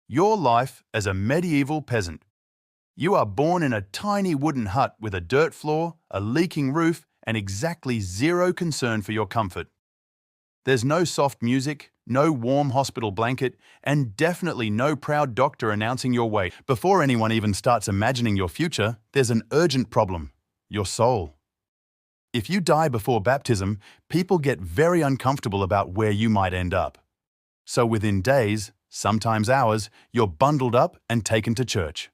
Your life as a medieval peasant. You are born in a tiny wooden hut with a dirt floor, a leaking roof, and exactly zero concern for your comfort. There's no soft music, no warm hospital blanket, and definitely no proud doctor announcing your weight. Before anyone even starts imagining your future, there's an urgent problem: your soul. If you die before baptism, people get very uncomfortable about where you might end up. So within days, sometimes hours, you're bundled up and taken to church.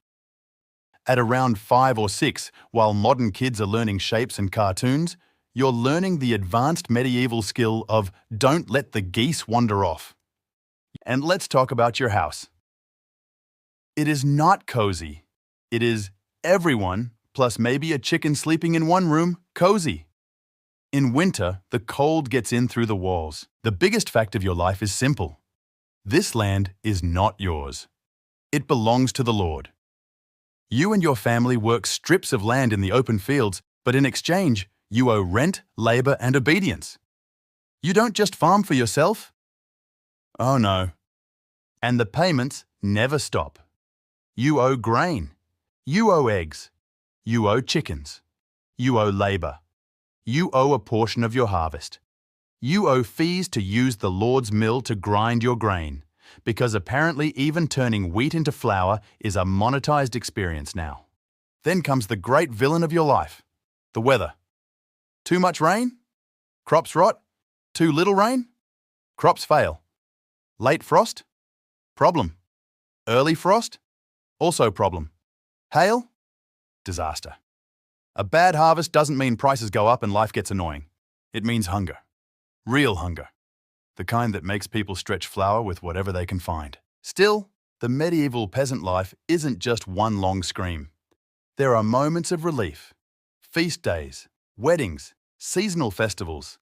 At around 5 or 6, while modern kids are learning shapes and cartoons, you're learning the advanced medieval skill of don't let the geese wander off. And let's talk about your house. It is not cozy. It is everyone, plus maybe a chicken sleeping in one room, cozy. In winter, the cold gets in through the walls. The biggest fact of your life is simple. This land is not yours. It belongs to the Lord. You and your family work strips of land in the open fields, but in exchange, you owe rent, labor, and obedience. You don't just farm for yourself. Oh no. And the payments never stop. You owe grain. You owe eggs. You owe chickens. You owe labor. You owe a portion of your harvest. You owe fees to use the Lord's mill to grind your grain, because apparently even turning wheat into flour is a monetized experience now. Then comes the great villain of your life, the weather. Too much rain? Crops rot. Too little rain? Crops fail. Late frost? Problem. Early frost? Also problem. Hail? Disaster. A bad harvest doesn't mean prices go up and life gets annoying. It means hunger. Real hunger. The kind that makes people stretch flour with whatever they can find. Still, the medieval peasant life isn't just one long scream. There are moments of relief. Feast days, weddings, seasonal festivals.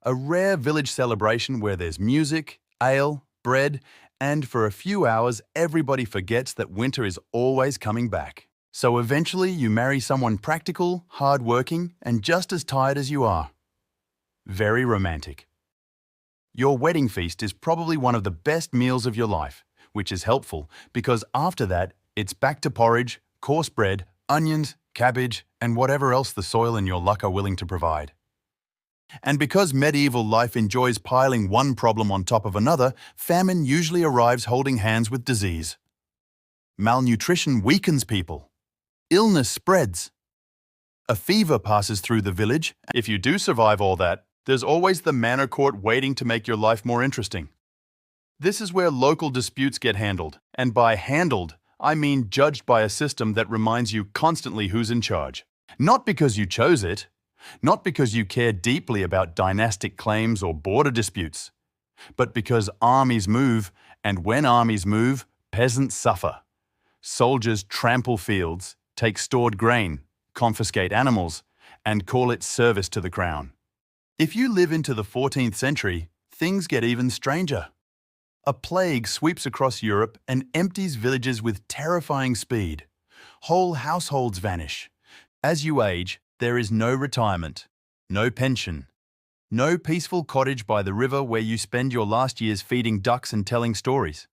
A rare village celebration where there's music, ale, bread, and for a few hours everybody forgets that winter is always coming back. So eventually you marry someone practical, hard-working, and just as tired as you are. Very romantic. Your wedding feast is probably one of the best meals of your life, which is helpful because after that, it's back to porridge, coarse bread, onions, cabbage, and whatever else the soil and your luck are willing to provide. And because medieval life enjoys piling one problem on top of another, famine usually arrives holding hands with disease. Malnutrition weakens people. Illness spreads. A fever passes through the village. If you do survive all that, there's always the manor court waiting to make your life more interesting. This is where local disputes get handled. And by handled, I mean judged by a system that reminds you constantly who's in charge. Not because you chose it, not because you care deeply about dynastic claims or border disputes, but because armies move, and when armies move, peasants suffer. Soldiers trample fields, take stored grain, confiscate animals, and call it service to the crown. If you live into the 14th century, things get even stranger. A plague sweeps across Europe and empties villages with terrifying speed. Whole households vanish. As you age, there is no retirement, no pension, no peaceful cottage by the river where you spend your last years feeding ducks and telling stories.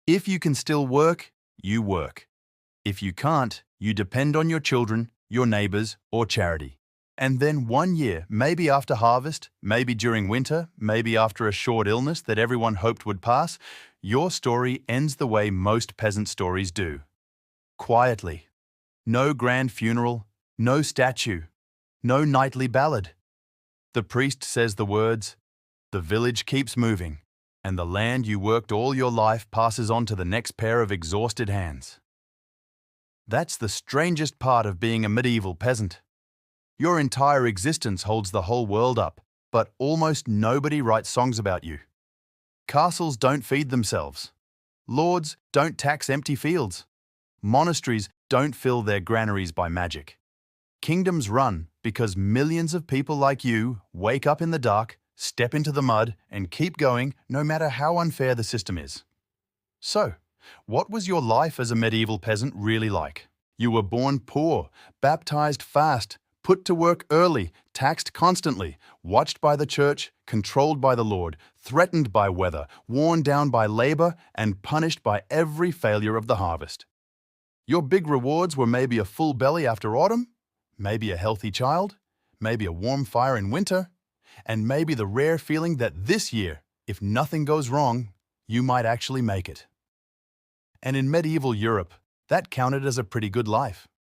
If you can still work, you work. If you can't, you depend on your children, your neighbors, or charity. And then one year, maybe after harvest, maybe during winter, maybe after a short illness that everyone hoped would pass, your story ends the way most peasant stories do. Quietly. No grand funeral, no statue, no knightly ballad. The priest says the words, "The village keeps moving, and the land you worked all your life passes on to the next pair of exhausted hands." That's the strangest part of being a medieval peasant. Your entire existence holds the whole world up, but almost nobody writes songs about you. Castles don't feed themselves. Lords don't tax empty fields. Monasteries don't fill their granaries by magic. Kingdoms run because millions of people like you wake up in the dark, step into the mud, and keep going no matter how unfair the system is. So, what was your life as a medieval peasant really like? You were born poor, baptized fast, put to work early, taxed constantly, watched by the church, controlled by the Lord, threatened by weather, worn down by labor, and punished by every failure of the harvest. Your big rewards were maybe a full belly after autumn, maybe a healthy child, maybe a warm fire in winter, and maybe the rare feeling that this year, if nothing goes wrong, you might actually make it. And in medieval Europe, that counted as a pretty good life.